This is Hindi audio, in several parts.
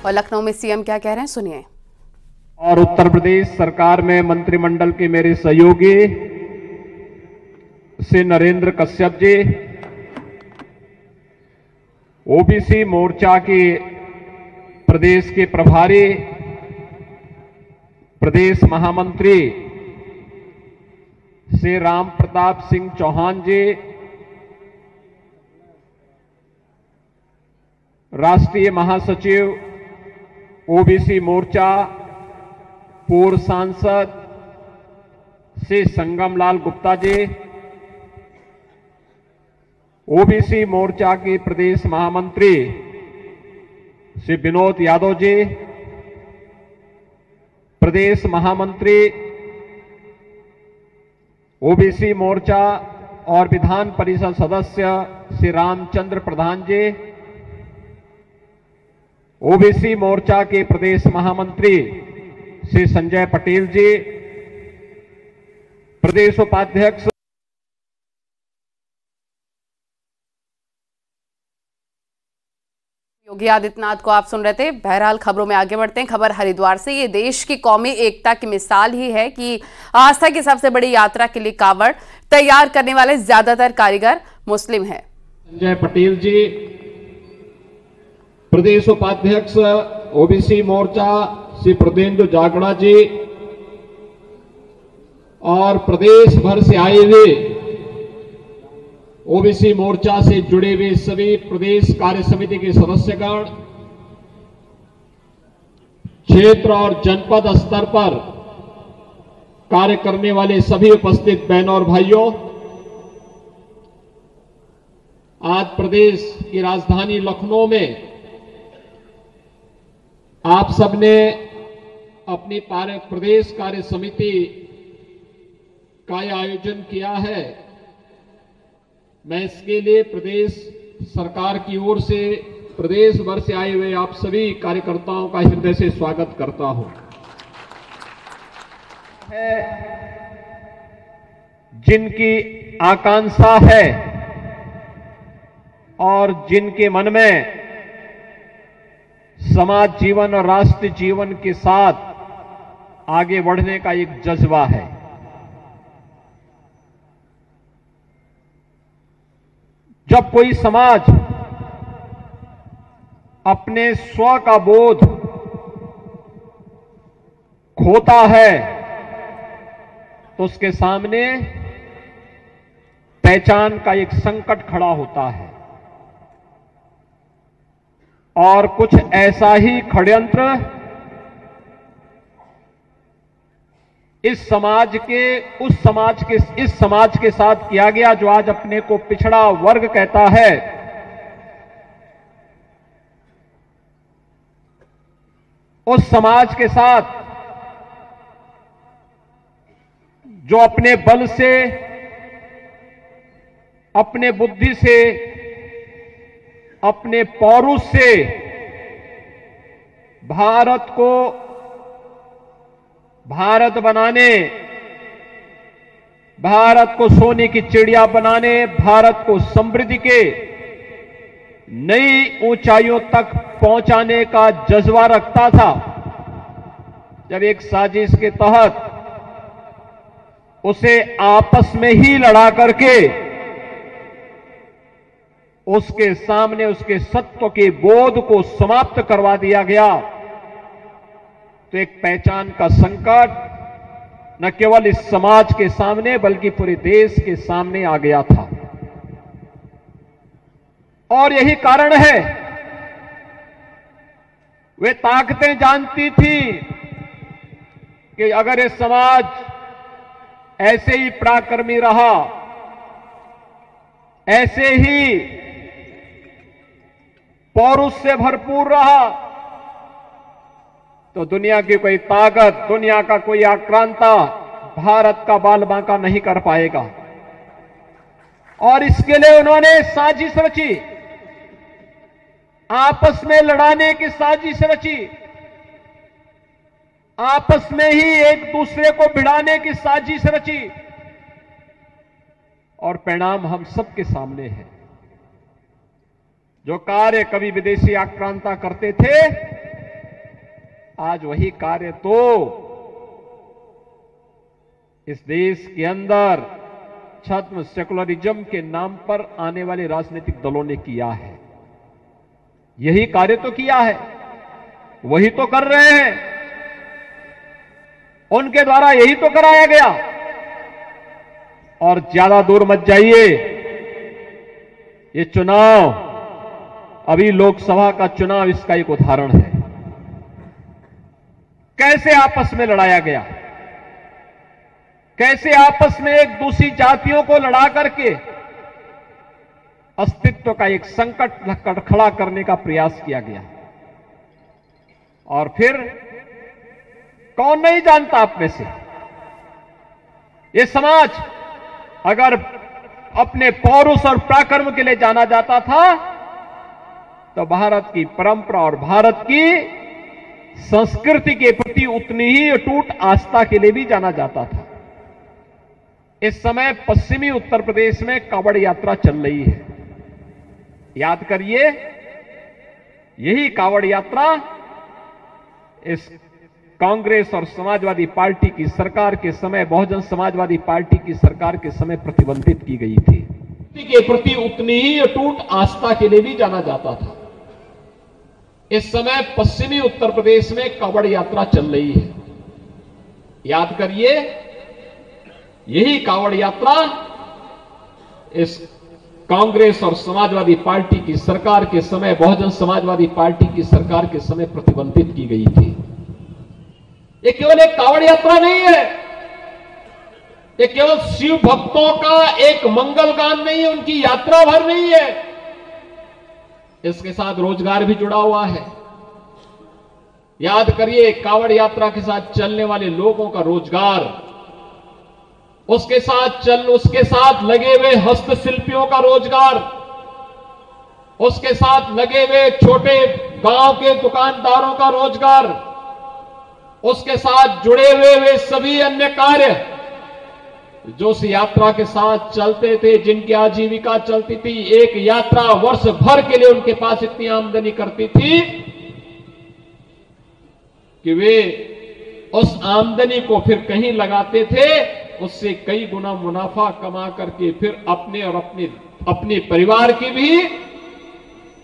और लखनऊ में सीएम क्या कह रहे हैं, सुनिए। और उत्तर प्रदेश सरकार में मंत्रिमंडल के मेरे सहयोगी श्री नरेंद्र कश्यप जी, ओबीसी मोर्चा के प्रदेश के प्रभारी प्रदेश महामंत्री श्री राम प्रताप सिंह चौहान जी, राष्ट्रीय महासचिव ओबीसी मोर्चा पूर्व सांसद श्री संगमलाल गुप्ता जी, ओबीसी मोर्चा के प्रदेश महामंत्री श्री विनोद यादव जी, प्रदेश महामंत्री ओबीसी मोर्चा और विधान परिषद सदस्य श्री रामचंद्र प्रधान जी, ओबीसी मोर्चा के प्रदेश महामंत्री श्री संजय पटेल जी, प्रदेश उपाध्यक्ष योगी आदित्यनाथ को आप सुन रहे थे। बहरहाल खबरों में आगे बढ़ते हैं। खबर हरिद्वार से। ये देश की कौमी एकता की मिसाल ही है कि आस्था की सबसे बड़ी यात्रा के लिए कावड़ तैयार करने वाले ज्यादातर कारीगर मुस्लिम हैं। संजय पटेल जी, प्रदेश उपाध्यक्ष ओबीसी मोर्चा श्री प्रदेंदु जागड़ा जी और प्रदेश भर से आए हुए ओबीसी मोर्चा से जुड़े हुए सभी प्रदेश कार्य समिति के सदस्यगण, क्षेत्र और जनपद स्तर पर कार्य करने वाले सभी उपस्थित बहनों और भाइयों, आज प्रदेश की राजधानी लखनऊ में आप सबने अपनी प्रदेश कार्य समिति का आयोजन किया है। मैं इसके लिए प्रदेश सरकार की ओर से प्रदेश भर से आए हुए आप सभी कार्यकर्ताओं का हृदय से स्वागत करता हूं। जिनकी आकांक्षा है और जिनके मन में समाज जीवन और राष्ट्र जीवन के साथ आगे बढ़ने का एक जज्बा है। जब कोई समाज अपने स्व का बोध खोता है तो उसके सामने पहचान का एक संकट खड़ा होता है और कुछ ऐसा ही षड्यंत्र इस समाज के साथ किया गया जो आज अपने को पिछड़ा वर्ग कहता है। उस समाज के साथ जो अपने बल से, अपने बुद्धि से, अपने पौरुष से भारत को भारत बनाने, भारत को सोने की चिड़िया बनाने, भारत को समृद्धि के नई ऊंचाइयों तक पहुंचाने का जज्बा रखता था, जब एक साजिश के तहत उसे आपस में ही लड़ा करके उसके सामने उसके सत्व के बोध को समाप्त करवा दिया गया, तो एक पहचान का संकट न केवल इस समाज के सामने बल्कि पूरे देश के सामने आ गया था। और यही कारण है, वे ताकतें जानती थी कि अगर ये समाज ऐसे ही पराक्रमी रहा, ऐसे ही पौरुष से भरपूर रहा, तो दुनिया की कोई ताकत, दुनिया का कोई आक्रांता भारत का बाल बांका नहीं कर पाएगा। और इसके लिए उन्होंने साजिश रची, आपस में लड़ाने की साजिश रची, आपस में ही एक दूसरे को भिड़ाने की साजिश रची और परिणाम हम सबके सामने है। जो कार्य कभी विदेशी आक्रांता करते थे आज वही कार्य तो इस देश के अंदर छद्म सेकुलरिज्म के नाम पर आने वाले राजनीतिक दलों ने किया है। यही कार्य तो किया है, वही तो कर रहे हैं, उनके द्वारा यही तो कराया गया। और ज्यादा दूर मत जाइए, ये चुनाव, अभी लोकसभा का चुनाव इसका एक उदाहरण है। कैसे आपस में लड़ाया गया, कैसे आपस में एक दूसरी जातियों को लड़ा करके अस्तित्व का एक संकट खड़ा करने का प्रयास किया गया। और फिर कौन नहीं जानता आप में से, ये समाज अगर अपने पौरुष और पराक्रम के लिए जाना जाता था तो भारत की परंपरा और भारत की संस्कृति के प्रति उतनी ही अटूट आस्था के लिए भी जाना जाता था। इस समय पश्चिमी उत्तर प्रदेश में कांवड़ यात्रा चल रही है। याद करिए, यही कांवड़ यात्रा इस कांग्रेस और समाजवादी पार्टी की सरकार के समय, बहुजन समाजवादी पार्टी की सरकार के समय प्रतिबंधित की गई थी। के प्रति उतनी ही अटूट आस्था के लिए भी जाना जाता था। इस समय पश्चिमी उत्तर प्रदेश में कांवड़ यात्रा चल रही है। याद करिए, यही कांवड़ यात्रा इस कांग्रेस और समाजवादी पार्टी की सरकार के समय, बहुजन समाजवादी पार्टी की सरकार के समय प्रतिबंधित की गई थी। ये केवल एक कांवड़ यात्रा नहीं है, ये केवल शिव भक्तों का एक मंगल गान नहीं है, उनकी यात्रा भर नहीं है। इसके साथ रोजगार भी जुड़ा हुआ है। याद करिए, कांवड़ यात्रा के साथ चलने वाले लोगों का रोजगार, उसके साथ लगे हुए हस्तशिल्पियों का रोजगार, उसके साथ लगे हुए छोटे गांव के दुकानदारों का रोजगार, उसके साथ जुड़े हुए सभी अन्य कार्य जो उस यात्रा के साथ चलते थे, जिनकी आजीविका चलती थी। एक यात्रा वर्ष भर के लिए उनके पास इतनी आमदनी करती थी कि वे उस आमदनी को फिर कहीं लगाते थे, उससे कई गुना मुनाफा कमा करके फिर अपने और अपने परिवार की भी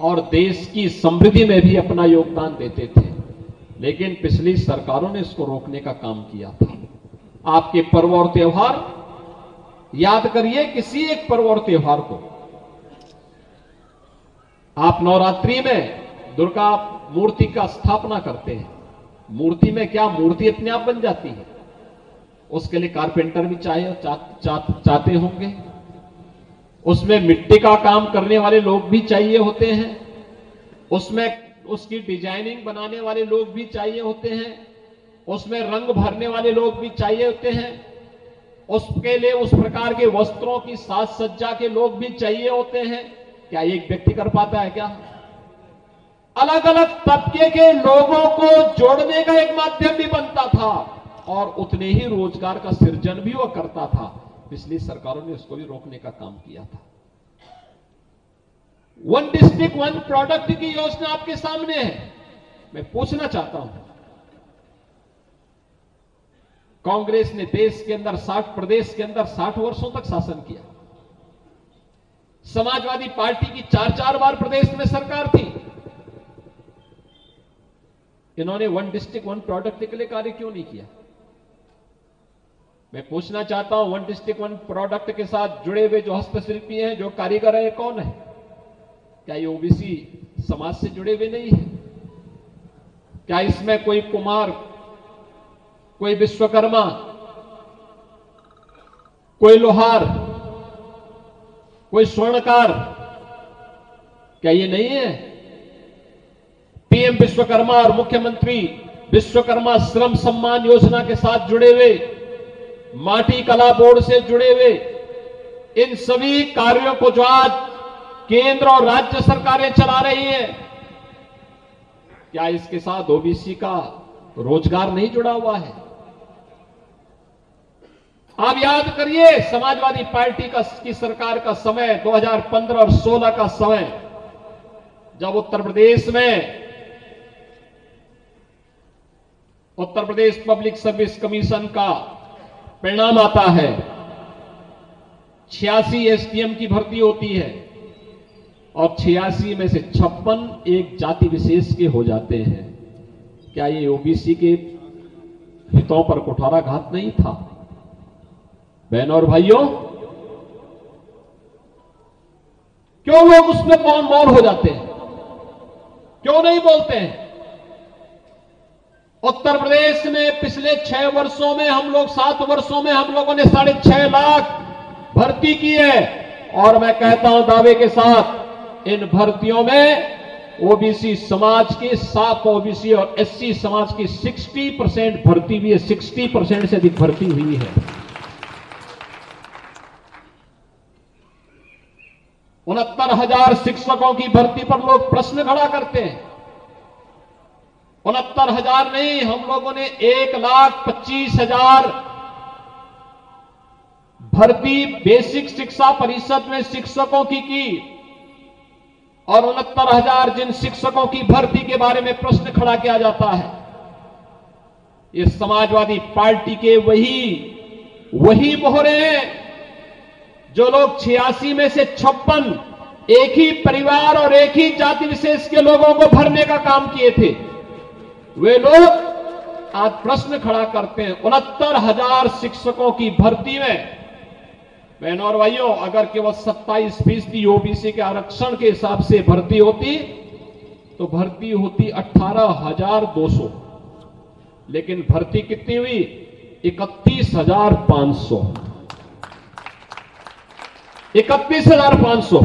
और देश की समृद्धि में भी अपना योगदान देते थे। लेकिन पिछली सरकारों ने इसको रोकने का काम किया था। आपके पर्व और त्योहार याद करिए, किसी एक पर्व और त्योहार को आप नवरात्रि में दुर्गा मूर्ति का स्थापना करते हैं। मूर्ति में क्या, मूर्ति अपने आप बन जाती है? उसके लिए कारपेंटर भी चाहते होंगे, उसमें मिट्टी का काम करने वाले लोग भी चाहिए होते हैं, उसमें उसकी डिजाइनिंग बनाने वाले लोग भी चाहिए होते हैं, उसमें रंग भरने वाले लोग भी चाहिए होते हैं, उसके लिए उस प्रकार के वस्त्रों की साज सज्जा के लोग भी चाहिए होते हैं। क्या एक व्यक्ति कर पाता है क्या? अलग अलग तबके के लोगों को जोड़ने का एक माध्यम भी बनता था और उतने ही रोजगार का सृजन भी वह करता था। पिछली सरकारों ने उसको भी रोकने का काम किया था। वन डिस्ट्रिक्ट वन प्रोडक्ट की योजना आपके सामने है। मैं पूछना चाहता हूं, कांग्रेस ने देश के अंदर 60 प्रदेश के अंदर 60 वर्षों तक शासन किया। समाजवादी पार्टी की 4-4 बार प्रदेश में सरकार थी। इन्होंने वन डिस्ट्रिक्ट वन प्रोडक्ट के लिए कार्य क्यों नहीं किया? मैं पूछना चाहता हूं, वन डिस्ट्रिक्ट वन प्रोडक्ट के साथ जुड़े हुए जो हस्तशिल्पी हैं, जो कारीगर हैं, कौन है? क्या ये ओबीसी समाज से जुड़े हुए नहीं है? क्या इसमें कोई कुम्हार, कोई विश्वकर्मा, कोई लोहार, कोई स्वर्णकार, क्या ये नहीं है? पीएम विश्वकर्मा और मुख्यमंत्री विश्वकर्मा श्रम सम्मान योजना के साथ जुड़े हुए, माटी कला बोर्ड से जुड़े हुए, इन सभी कार्यों को जो आज केंद्र और राज्य सरकारें चला रही हैं, क्या इसके साथ ओबीसी का रोजगार नहीं जुड़ा हुआ है? आप याद करिए, समाजवादी पार्टी की सरकार का समय 2015 और 16 का समय, जब उत्तर प्रदेश में Uttar Pradesh public service commission का परिणाम आता है। 86 एसडीएम की भर्ती होती है और 86 में से 56 एक जाति विशेष के हो जाते हैं। क्या ये ओबीसी के हितों पर कुठाराघात नहीं था? बहनों और भाइयों, क्यों लोग उसमें मौन हो जाते हैं? क्यों नहीं बोलते हैं? उत्तर प्रदेश में पिछले 6 वर्षों में हम लोग 7 वर्षों में हम लोगों ने 6.5 लाख भर्ती की है और मैं कहता हूं दावे के साथ, इन भर्तियों में ओबीसी समाज की, साफ ओबीसी और एससी समाज की 60% भर्ती भी है। 60% से अधिक भर्ती हुई है। 69,000 शिक्षकों की भर्ती पर लोग प्रश्न खड़ा करते हैं। 69,000 नहीं, हम लोगों ने 1,25,000 भर्ती बेसिक शिक्षा परिषद में शिक्षकों की और 69,000 जिन शिक्षकों की भर्ती के बारे में प्रश्न खड़ा किया जाता है, ये समाजवादी पार्टी के वही मोहरे हैं जो लोग 86 में से 56 एक ही परिवार और एक ही जाति विशेष के लोगों को भरने का काम किए थे। वे लोग आज प्रश्न खड़ा करते हैं। 69,000 शिक्षकों की भर्ती में बहनों और भाइयों, अगर केवल 27% ओबीसी के आरक्षण के हिसाब से भर्ती होती तो भर्ती होती 18,200, लेकिन भर्ती कितनी हुई? 31,500। 31,500।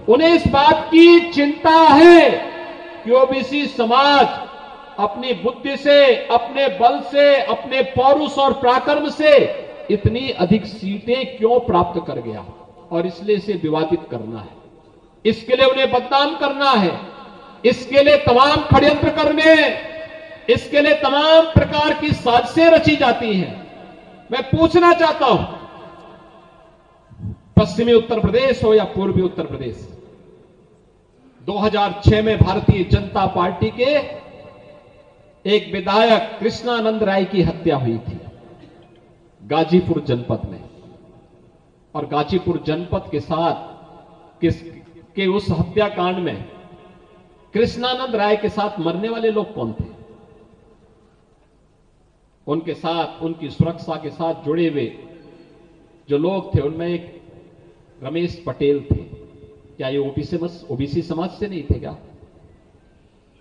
उन्हें इस बात की चिंता है कि ओबीसी समाज अपनी बुद्धि से, अपने बल से, अपने पौरुष और पराक्रम से इतनी अधिक सीटें क्यों प्राप्त कर गया और इसलिए इसे विवादित करना है, इसके लिए उन्हें बदनाम करना है, इसके लिए तमाम षड्यंत्र करने, इसके लिए तमाम प्रकार की साजिशें रची जाती हैं। मैं पूछना चाहता हूं, पश्चिमी उत्तर प्रदेश हो या पूर्वी उत्तर प्रदेश, 2006 में भारतीय जनता पार्टी के एक विधायक कृष्णानंद राय की हत्या हुई थी गाजीपुर जनपद में। और गाजीपुर जनपद के साथ के उस हत्याकांड में कृष्णानंद राय के साथ मरने वाले लोग कौन थे? उनके साथ, उनकी सुरक्षा के साथ जुड़े हुए जो लोग थे, उनमें एक रमेश पटेल थे। क्या ये ओबीसी समाज से नहीं थे क्या?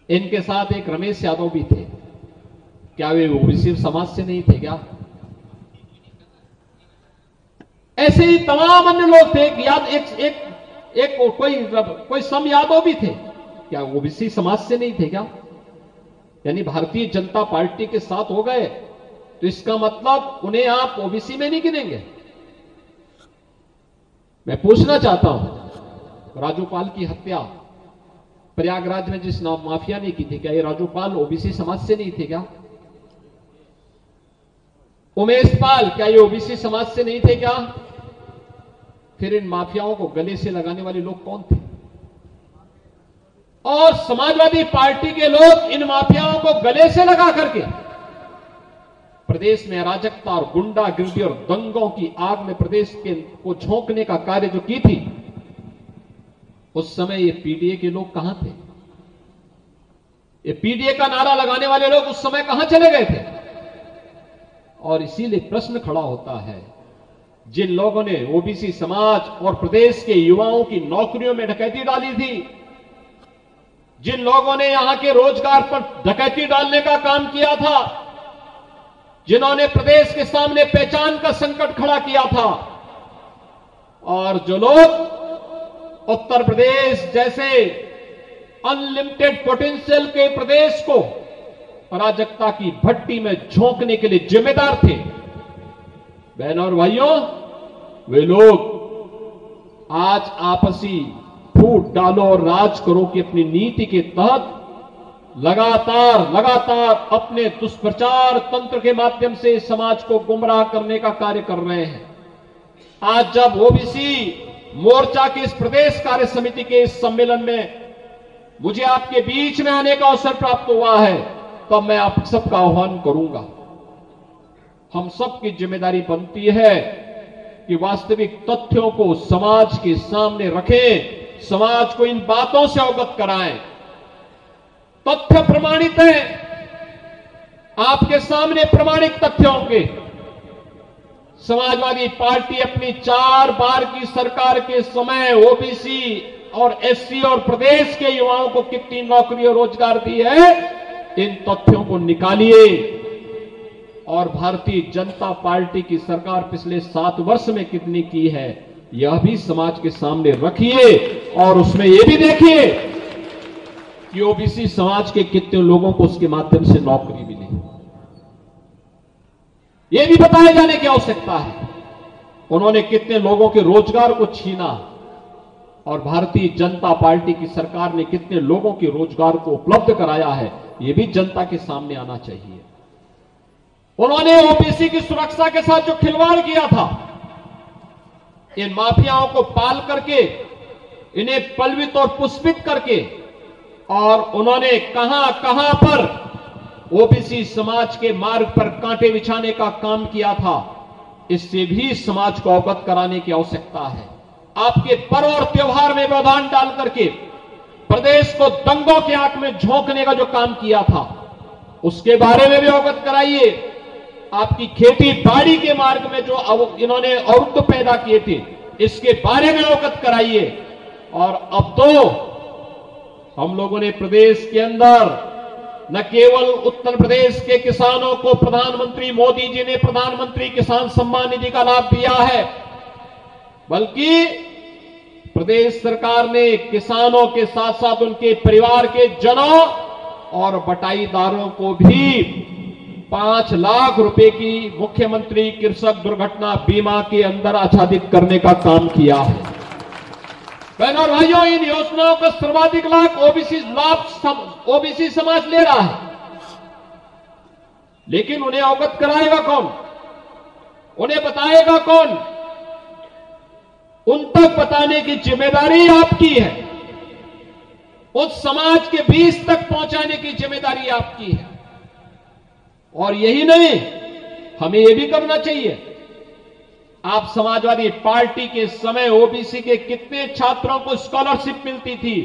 इनके साथ एक रमेश यादव भी थे। क्या वे ओबीसी समाज से नहीं थे क्या? ऐसे ही तमाम अन्य लोग थे। कोई सम यादव भी थे। क्या ओबीसी समाज से नहीं थे क्या? यानी भारतीय जनता पार्टी के साथ हो गए तो इसका मतलब उन्हें आप ओबीसी में नहीं गिनेंगे? मैं पूछना चाहता हूं, राजूपाल की हत्या प्रयागराज में जिस माफिया ने की थी, क्या ये राजूपाल ओबीसी समाज से नहीं थे क्या? उमेश पाल, क्या ये ओबीसी समाज से नहीं थे क्या? फिर इन माफियाओं को गले से लगाने वाले लोग कौन थे? और समाजवादी पार्टी के लोग इन माफियाओं को गले से लगा करके प्रदेश में अराजकता और गुंडागिर्दी और दंगों की आग में प्रदेश को झोंकने का कार्य जो की थी, उस समय ये पीडीए के लोग कहां थे? ये पीडीए का नारा लगाने वाले लोग उस समय कहां चले गए थे? और इसीलिए प्रश्न खड़ा होता है, जिन लोगों ने ओबीसी समाज और प्रदेश के युवाओं की नौकरियों में डकैती डाली थी, जिन लोगों ने यहां के रोजगार पर डकैती डालने का काम किया था, जिन्होंने प्रदेश के सामने पहचान का संकट खड़ा किया था, और जो लोग उत्तर प्रदेश जैसे अनलिमिटेड पोटेंशियल के प्रदेश को अराजकता की भट्टी में झोंकने के लिए जिम्मेदार थे, बहनों और भाइयों, वे लोग आज आपसी फूट डालो और राज करो की अपनी नीति के तहत लगातार अपने दुष्प्रचार तंत्र के माध्यम से समाज को गुमराह करने का कार्य कर रहे हैं। आज जब ओबीसी मोर्चा की इस प्रदेश कार्य समिति के इस सम्मेलन में मुझे आपके बीच में आने का अवसर प्राप्त हुआ है, तब मैं आप सबका आह्वान करूंगा। हम सबकी जिम्मेदारी बनती है कि वास्तविक तथ्यों को समाज के सामने रखें, समाज को इन बातों से अवगत कराएं। तथ्य प्रमाणित है, आपके सामने प्रमाणिक तथ्य होंगे। समाजवादी पार्टी अपनी 4 बार की सरकार के समय ओबीसी और एससी और प्रदेश के युवाओं को कितनी नौकरी और रोजगार दी है, इन तथ्यों को निकालिए। और भारतीय जनता पार्टी की सरकार पिछले 7 वर्ष में कितनी की है, यह भी समाज के सामने रखिए। और उसमें यह भी देखिए कि ओबीसी समाज के कितने लोगों को उसके माध्यम से नौकरी मिली, यह भी बताए जाने की आवश्यकता है। उन्होंने कितने लोगों के रोजगार को छीना और भारतीय जनता पार्टी की सरकार ने कितने लोगों के रोजगार को उपलब्ध कराया है, यह भी जनता के सामने आना चाहिए। उन्होंने ओबीसी की सुरक्षा के साथ जो खिलवाड़ किया था, इन माफियाओं को पाल करके, इन्हें पलवित और पुष्पित करके, और उन्होंने कहां कहां पर ओबीसी समाज के मार्ग पर कांटे बिछाने का काम किया था, इससे भी समाज को अवगत कराने की आवश्यकता है। आपके पर्व और त्योहार में व्यवधान डाल करके प्रदेश को दंगों की आंख में झोंकने का जो काम किया था, उसके बारे में भी अवगत कराइए। आपकी खेती बाड़ी के मार्ग में जो इन्होंने अवरुद्ध पैदा किए थे, इसके बारे में अवगत कराइए। और अब तो हम लोगों ने प्रदेश के अंदर न केवल उत्तर प्रदेश के किसानों को प्रधानमंत्री मोदी जी ने प्रधानमंत्री किसान सम्मान निधि का लाभ दिया है, बल्कि प्रदेश सरकार ने किसानों के साथ साथ उनके परिवार के जनों और बटाईदारों को भी 5 लाख रुपए की मुख्यमंत्री कृषक दुर्घटना बीमा के अंदर आच्छादित करने का काम किया है। बहनों और भाइयों, इन योजनाओं का सर्वाधिक लाभ ओबीसी समाज ले रहा है, लेकिन उन्हें अवगत कराएगा कौन, उन्हें बताएगा कौन? उन तक बताने की जिम्मेदारी आपकी है, उस समाज के बीच तक पहुंचाने की जिम्मेदारी आपकी है। और यही नहीं, हमें यह भी करना चाहिए। आप समाजवादी पार्टी के समय ओबीसी के कितने छात्रों को स्कॉलरशिप मिलती थी,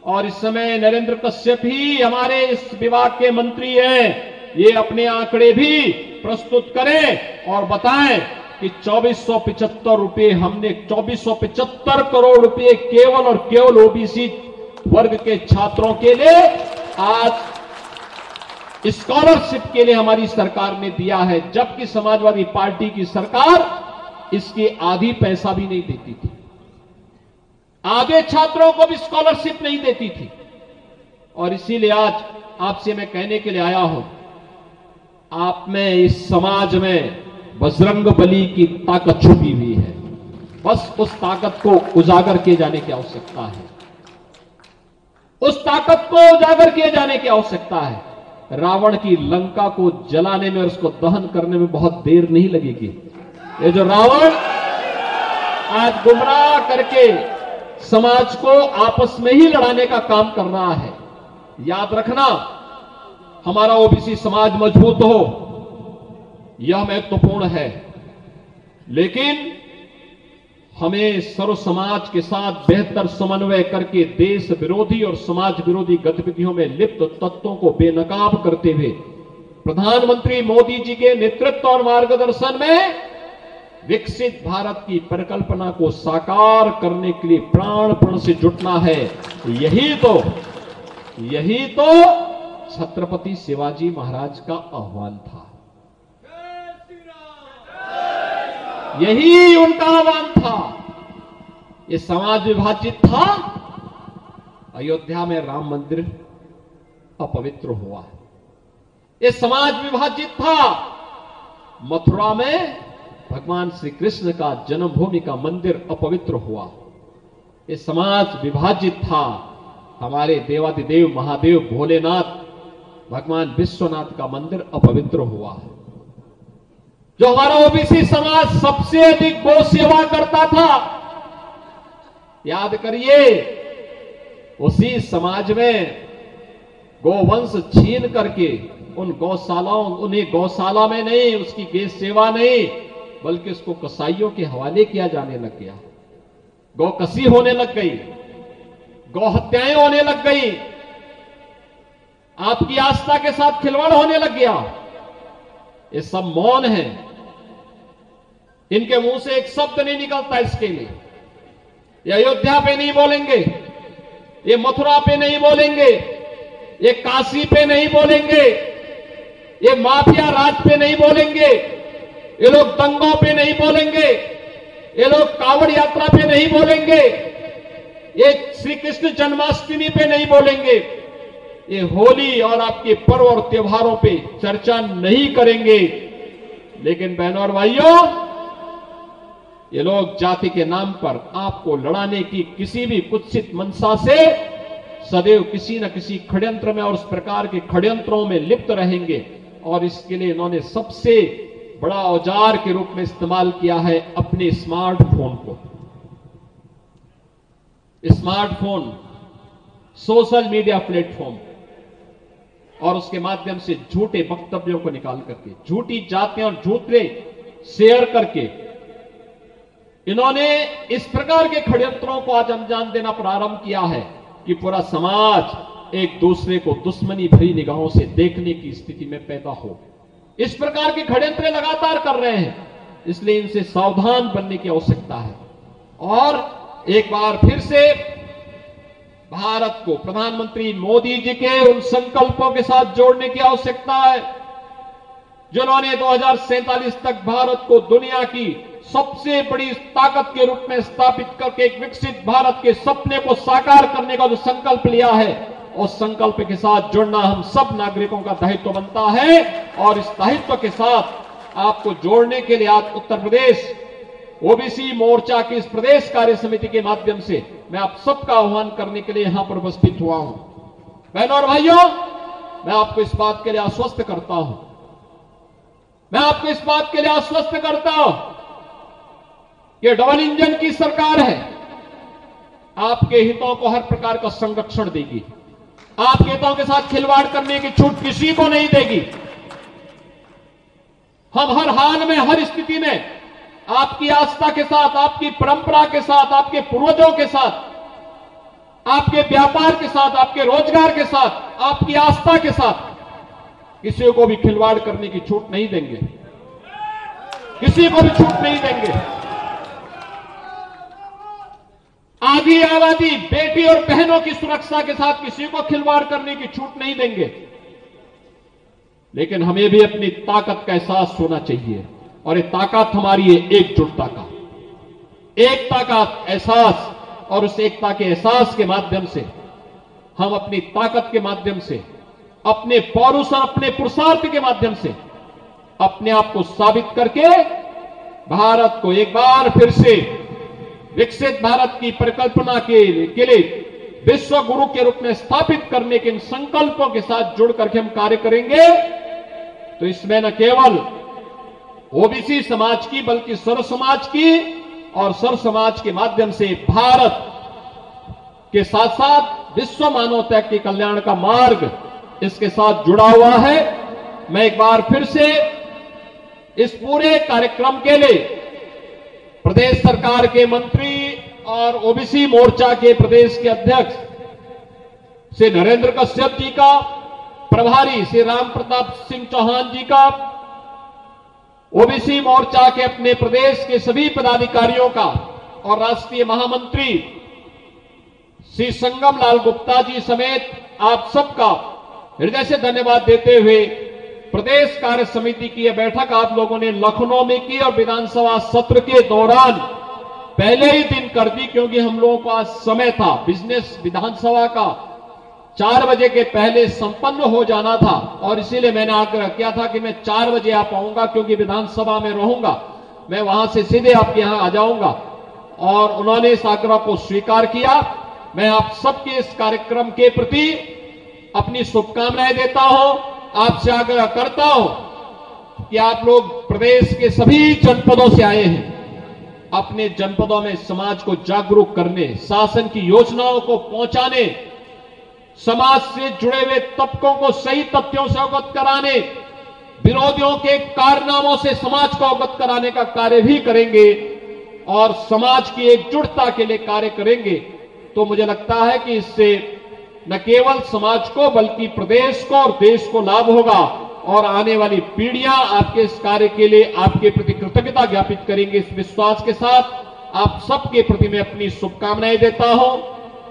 और इस समय नरेंद्र कश्यप ही हमारे इस विभाग के मंत्री हैं। ये अपने आंकड़े भी प्रस्तुत करें और बताएं कि 2475 रुपए, हमने 2475 करोड़ रुपए केवल और केवल ओबीसी वर्ग के छात्रों के लिए आज स्कॉलरशिप के लिए हमारी सरकार ने दिया है, जबकि समाजवादी पार्टी की सरकार इसकी आधी पैसा भी नहीं देती थी, आधे छात्रों को भी स्कॉलरशिप नहीं देती थी। और इसीलिए आज आपसे मैं कहने के लिए आया हूं, आप में, इस समाज में बजरंगबली की ताकत छुपी हुई है, बस उस ताकत को उजागर किए जाने की आवश्यकता है, उस ताकत को उजागर किए जाने की आवश्यकता है। रावण की लंका को जलाने में और उसको दहन करने में बहुत देर नहीं लगेगी। ये जो रावण आज गुमराह करके समाज को आपस में ही लड़ाने का काम कर रहा है, याद रखना, हमारा ओबीसी समाज मजबूत हो, यह महत्वपूर्ण है, लेकिन हमें सर्व समाज के साथ बेहतर समन्वय करके देश विरोधी और समाज विरोधी गतिविधियों में लिप्त तत्वों को बेनकाब करते हुए प्रधानमंत्री मोदी जी के नेतृत्व और मार्गदर्शन में विकसित भारत की परिकल्पना को साकार करने के लिए प्राणपण से जुटना है। यही तो छत्रपति शिवाजी महाराज का आह्वान था, यही उनका आह्वान था। ये समाज विभाजित था, अयोध्या में राम मंदिर अपवित्र हुआ। ये समाज विभाजित था, मथुरा में भगवान श्री कृष्ण का जन्मभूमि का मंदिर अपवित्र हुआ। ये समाज विभाजित था, हमारे देवादिदेव महादेव भोलेनाथ भगवान विश्वनाथ का मंदिर अपवित्र हुआ। जो हमारा ओबीसी समाज सबसे अधिक गौ सेवा करता था, याद करिए, उसी समाज में गोवंश छीन करके उन गौशालाओं, उन्हें गौशाला में नहीं, उसकी गैस सेवा नहीं, बल्कि उसको कसाईयों के हवाले किया जाने लग गया। गौकसी होने लग गई, गौहत्याएं होने लग गई, आपकी आस्था के साथ खिलवाड़ होने लग गया। ये सब मौन है, इनके मुंह से एक शब्द नहीं निकलता इसके लिए। ये अयोध्या पे नहीं बोलेंगे, ये मथुरा पे नहीं बोलेंगे, ये काशी पे नहीं बोलेंगे, ये माफिया राज पे नहीं बोलेंगे, ये लोग दंगों पे नहीं बोलेंगे, ये लोग कांवड़ यात्रा पे नहीं बोलेंगे, ये श्री कृष्ण जन्माष्टमी पे नहीं बोलेंगे, ये होली और आपके पर्व और त्योहारों पे चर्चा नहीं करेंगे। लेकिन बहनों और भाइयों, ये लोग जाति के नाम पर आपको लड़ाने की किसी भी कुत्सित मंशा से सदैव किसी न किसी षड्यंत्र में और उस प्रकार के षड्यंत्रों में लिप्त रहेंगे। और इसके लिए इन्होंने सबसे बड़ा औजार के रूप में इस्तेमाल किया है अपने स्मार्टफोन को। स्मार्टफोन, सोशल मीडिया प्लेटफॉर्म, और उसके माध्यम से झूठे वक्तव्यों को निकाल करके, झूठी जातियां और झूठे शेयर करके इन्होंने इस प्रकार के षड्यंत्रों को आज अंजाम देना प्रारंभ किया है कि पूरा समाज एक दूसरे को दुश्मनी भरी निगाहों से देखने की स्थिति में पैदा हो। इस प्रकार के षड्यंत्र लगातार कर रहे हैं, इसलिए इनसे सावधान बनने की आवश्यकता है। और एक बार फिर से भारत को प्रधानमंत्री मोदी जी के उन संकल्पों के साथ जोड़ने की आवश्यकता है जिन्होंने 2047 तक भारत को दुनिया की सबसे बड़ी ताकत के रूप में स्थापित करके एक विकसित भारत के सपने को साकार करने का जो संकल्प लिया है, उस संकल्प के साथ जुड़ना हम सब नागरिकों का दायित्व बनता है। और इस दायित्व के साथ आपको जोड़ने के लिए आज उत्तर प्रदेश ओबीसी मोर्चा की इस प्रदेश कार्य समिति के माध्यम से मैं आप सबका आह्वान करने के लिए यहां पर उपस्थित हुआ हूं। बहनों और भाइयों, मैं आपको इस बात के लिए आश्वस्त करता हूं, मैं आपको इस बात के लिए आश्वस्त करता हूं कि डबल इंजन की सरकार है, आपके हितों को हर प्रकार का संरक्षण देगी, आपके हितों के साथ खिलवाड़ करने की छूट किसी को नहीं देगी। हम हर हाल में, हर स्थिति में आपकी आस्था के साथ, आपकी परंपरा के साथ, आपके पूर्वजों के साथ, आपके व्यापार के साथ, आपके रोजगार के साथ, आपकी आस्था के साथ किसी को भी खिलवाड़ करने की छूट नहीं देंगे, किसी को भी छूट नहीं देंगे। आधी आबादी, बेटी और बहनों की सुरक्षा के साथ किसी को खिलवाड़ करने की छूट नहीं देंगे। लेकिन हमें भी अपनी ताकत का एहसास होना चाहिए, और ये ताकत हमारी है एकजुटता का, एकता का एहसास। और उस एकता के एहसास के माध्यम से हम अपनी ताकत के माध्यम से, अपने पौरुष और अपने पुरुषार्थ के माध्यम से अपने आप को साबित करके भारत को एक बार फिर से विकसित भारत की परिकल्पना के लिए विश्व गुरु के रूप में स्थापित करने के इन संकल्पों के साथ जुड़ करके हम कार्य करेंगे। तो इसमें न केवल ओबीसी समाज की बल्कि सर्व समाज की, और सर्व समाज के माध्यम से भारत के साथ साथ विश्व मानवता के कल्याण का मार्ग इसके साथ जुड़ा हुआ है। मैं एक बार फिर से इस पूरे कार्यक्रम के लिए प्रदेश सरकार के मंत्री और ओबीसी मोर्चा के प्रदेश के अध्यक्ष श्री नरेंद्र कश्यप जी का, प्रभारी श्री राम प्रताप सिंह चौहान जी का, ओबीसी मोर्चा के अपने प्रदेश के सभी पदाधिकारियों का और राष्ट्रीय महामंत्री श्री संगम लाल गुप्ता जी समेत आप सबका हृदय से धन्यवाद देते हुए प्रदेश कार्य समिति की यह बैठक आप लोगों ने लखनऊ में की और विधानसभा सत्र के दौरान पहले ही दिन कर दी, क्योंकि हम लोगों का आज समय था, बिजनेस विधानसभा का 4 बजे के पहले संपन्न हो जाना था। और इसीलिए मैंने आग्रह किया था कि मैं 4 बजे आ पाऊंगा, क्योंकि विधानसभा में रहूंगा, मैं वहां से सीधे आपके यहां आ जाऊंगा। और उन्होंने इस आग्रह को स्वीकार किया। मैं आप सबके इस कार्यक्रम के प्रति अपनी शुभकामनाएं देता हूं, आपसे आग्रह करता हूं कि आप लोग प्रदेश के सभी जनपदों से आए हैं, अपने जनपदों में समाज को जागरूक करने, शासन की योजनाओं को पहुंचाने, समाज से जुड़े हुए तबकों को सही तथ्यों से अवगत कराने, विरोधियों के कारनामों से समाज को अवगत कराने का कार्य भी करेंगे और समाज की एकजुटता के लिए कार्य करेंगे, तो मुझे लगता है कि इससे न केवल समाज को बल्कि प्रदेश को और देश को लाभ होगा और आने वाली पीढ़ियां आपके इस कार्य के लिए आपके प्रति कृतज्ञता ज्ञापित करेंगे। इस विश्वास के साथ आप सबके प्रति मैं अपनी शुभकामनाएं देता हूं।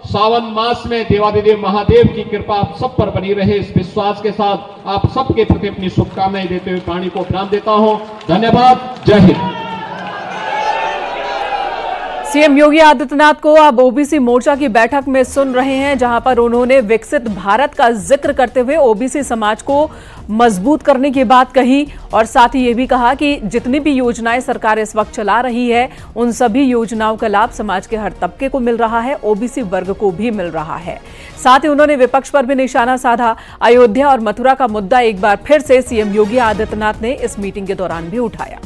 सावन मास में देवादिदेव महादेव की कृपा आप सब पर बनी रहे, इस विश्वास के साथ आप सबके प्रति अपनी शुभकामनाएं देते हुए वाणी को विराम देता हूं। धन्यवाद। जय हिंद। सीएम योगी आदित्यनाथ को अब ओबीसी मोर्चा की बैठक में सुन रहे हैं, जहां पर उन्होंने विकसित भारत का जिक्र करते हुए ओबीसी समाज को मजबूत करने की बात कही और साथ ही ये भी कहा कि जितनी भी योजनाएं सरकार इस वक्त चला रही है उन सभी योजनाओं का लाभ समाज के हर तबके को मिल रहा है, ओबीसी वर्ग को भी मिल रहा है। साथ ही उन्होंने विपक्ष पर भी निशाना साधा। अयोध्या और मथुरा का मुद्दा एक बार फिर से सीएम योगी आदित्यनाथ ने इस मीटिंग के दौरान भी उठाया।